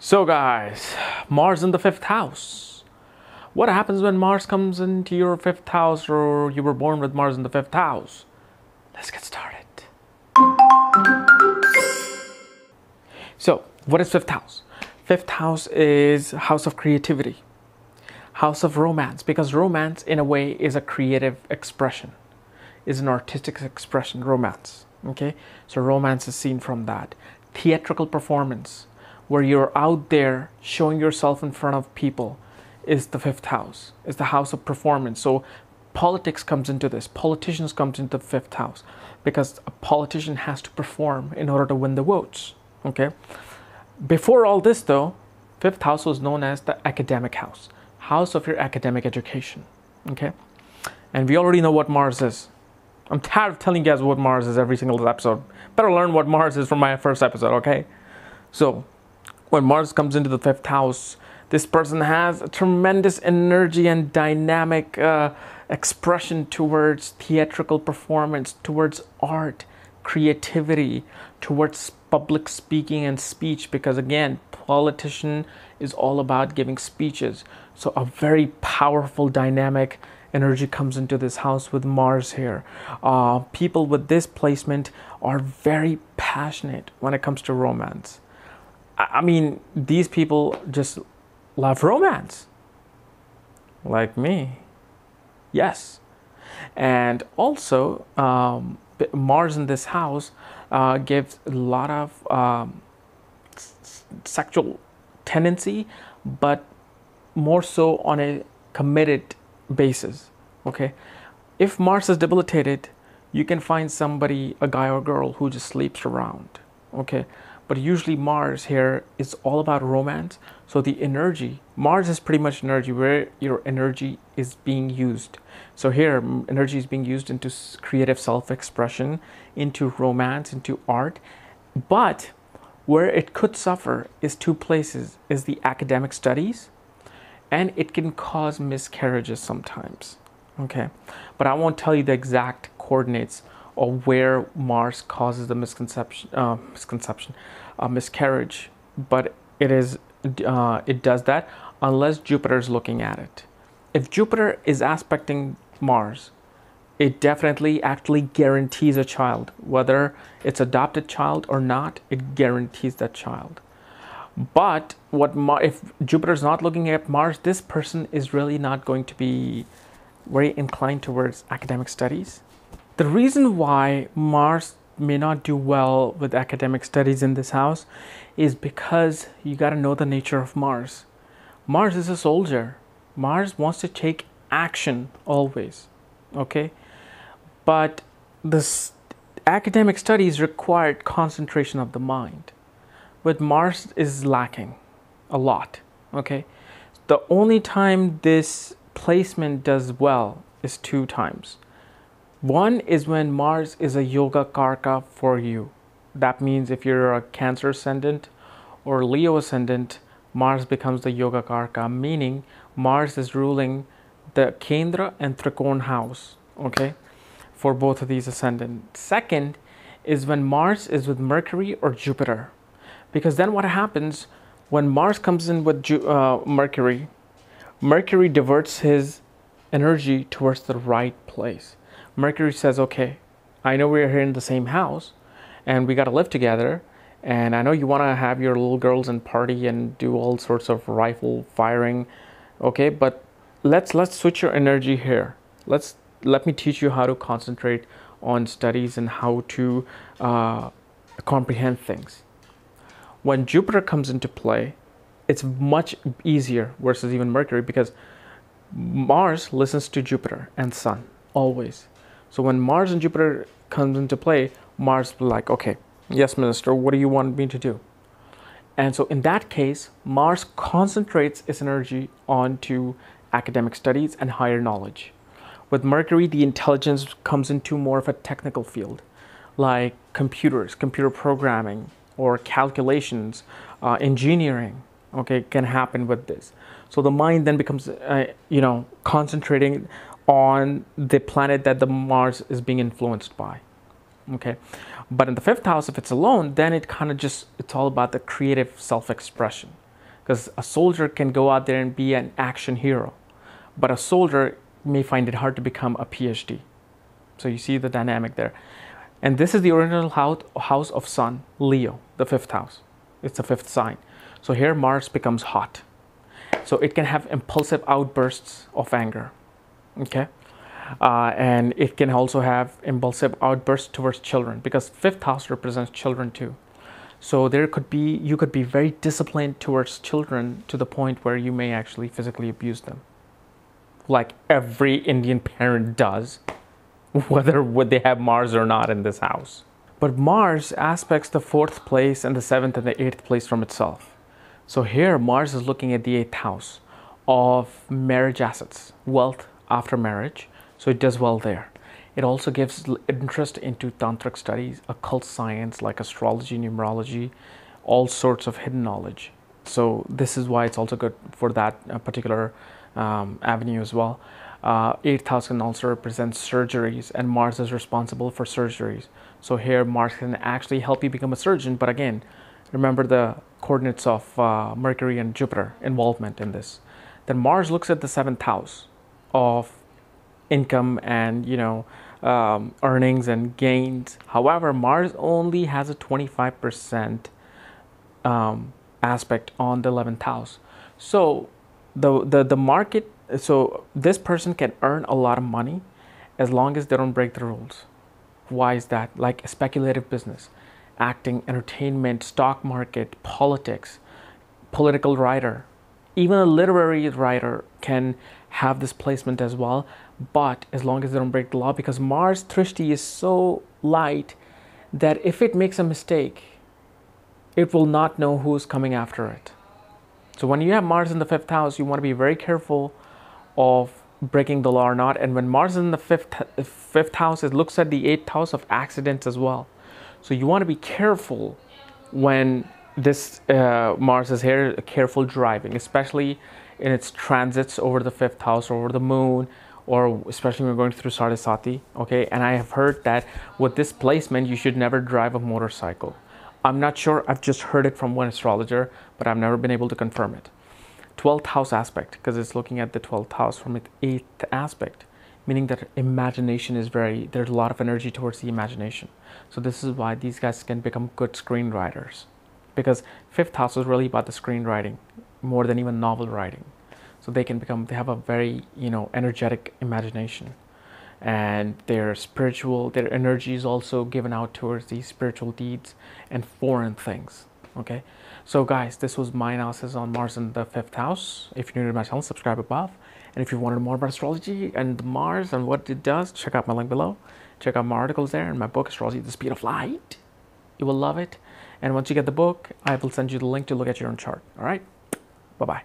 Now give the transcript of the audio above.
So guys, Mars in the fifth house. What happens when Mars comes into your fifth house, or you were born with Mars in the fifth house? Let's get started. So, what is fifth house? Fifth house is house of creativity, house of romance, because romance in a way is a creative expression, is an artistic expression, romance. Okay, so romance is seen from that. Theatrical performance, where you're out there showing yourself in front of people, is the fifth house, is the house of performance. So politics comes into this, politicians comes into the fifth house, because a politician has to perform in order to win the votes. Okay, before all this though, fifth house was known as the academic house, house of your academic education. Okay, and we already know what Mars is. I'm tired of telling you guys what Mars is every single episode. Better learn what Mars is from my first episode. Okay, so when Mars comes into the fifth house, this person has a tremendous energy and dynamic expression towards theatrical performance, towards art, creativity, towards public speaking and speech, because again, politician is all about giving speeches. So a very powerful, dynamic energy comes into this house with Mars here. People with this placement are very passionate when it comes to romance. I mean, these people just love romance, like me. Yes. And also, Mars in this house gives a lot of sexual tendency, but more so on a committed basis. Okay, if Mars is debilitated, you can find somebody, a guy or girl, who just sleeps around. Okay, but usually Mars here is all about romance. So the energy, Mars is pretty much energy, where your energy is being used. So here, energy is being used into creative self-expression, into romance, into art. But where it could suffer is two places, is the academic studies, and it can cause miscarriages sometimes. Okay, but I won't tell you the exact coordinates of where Mars causes the miscarriage, but it does that unless Jupiter is looking at it. If Jupiter is aspecting Mars, it definitely actually guarantees a child, whether it's adopted child or not. It guarantees that child. But if Jupiter is not looking at Mars, this person is really not going to be very inclined towards academic studies. The reason why Mars may not do well with academic studies in this house is because you got to know the nature of Mars. Mars is a soldier. Mars wants to take action always. Okay, but this academic studies required concentration of the mind. But Mars is lacking a lot. Okay, the only time this placement does well is two times. One is when Mars is a yoga karka for you. That means if you're a Cancer ascendant or Leo ascendant, Mars becomes the yoga karka, meaning Mars is ruling the Kendra and Trikona house. Okay, for both of these ascendants. Second is when Mars is with Mercury or Jupiter. Because then what happens when Mars comes in with Mercury, Mercury diverts his energy towards the right place. Mercury says, okay, I know we're here in the same house and we got to live together. And I know you want to have your little girls and party and do all sorts of rifle firing. Okay, but let's switch your energy here. Let me teach you how to concentrate on studies and how to comprehend things. When Jupiter comes into play, it's much easier versus even Mercury, because Mars listens to Jupiter and Sun always. So when Mars and Jupiter comes into play, Mars will be like, okay, yes, minister, what do you want me to do? And so in that case, Mars concentrates its energy onto academic studies and higher knowledge. With Mercury, the intelligence comes into more of a technical field, like computers, computer programming, or calculations, engineering. Okay, can happen with this. So the mind then becomes, concentrating on the planet that the Mars is being influenced by. Okay, but in the fifth house, if it's alone, then it kind of it's all about the creative self-expression. because a soldier can go out there and be an action hero, but a soldier may find it hard to become a PhD. So you see the dynamic there. And this is the original house of Sun, Leo, the 5th house. It's the 5th sign. So here Mars becomes hot. So it can have impulsive outbursts of anger. Okay. And it can also have impulsive outbursts towards children, because 5th house represents children too. So you could be very disciplined towards children to the point where you may actually physically abuse them, like every Indian parent does, whether would they have Mars or not in this house. But Mars aspects the 4th place and the 7th and the 8th place from itself. So here Mars is looking at the 8th house of marriage assets, wealth after marriage. So it does well there. It also gives interest into tantric studies, occult science like astrology, numerology, all sorts of hidden knowledge. So this is why it's also good for that particular avenue as well. 8th house can also represent surgeries, and Mars is responsible for surgeries. So here Mars can actually help you become a surgeon, but again, remember the coordinates of Mercury and Jupiter involvement in this. Then Mars looks at the 7th house of income and earnings and gains. However, Mars only has a 25% aspect on the 11th house. So the market, so this person can earn a lot of money as long as they don't break the rules. Why is that? Like speculative business, acting, entertainment, stock market, politics, political writer, even a literary writer can have this placement as well, but as long as they don't break the law, because Mars Trishti is so light that if it makes a mistake, it will not know who's coming after it. So when you have Mars in the 5th house, you want to be very careful of breaking the law or not. And when Mars is in the fifth house, it looks at the 8th house of accidents as well. So you want to be careful when this Mars is here, careful driving, especially in its transits over the 5th house or over the moon, or especially when we're going through Saraswati. Okay, and I have heard that with this placement, you should never drive a motorcycle. I'm not sure, I've just heard it from one astrologer, but I've never been able to confirm it. 12th house aspect, because it's looking at the 12th house from its 8th aspect, meaning that imagination is there's a lot of energy towards the imagination. So this is why these guys can become good screenwriters, because 5th house is really about the screenwriting more than even novel writing. So they have a very, energetic imagination, and their energy is also given out towards these spiritual deeds and foreign things. Okay, so guys, this was my analysis on Mars in the 5th house. If you're new to my channel, subscribe above. And if you wanted more about astrology and Mars and what it does, check out my link below. Check out my articles there and my book, Astrology at the Speed of Light. You will love it. And once you get the book, I will send you the link to look at your own chart. All right, bye-bye.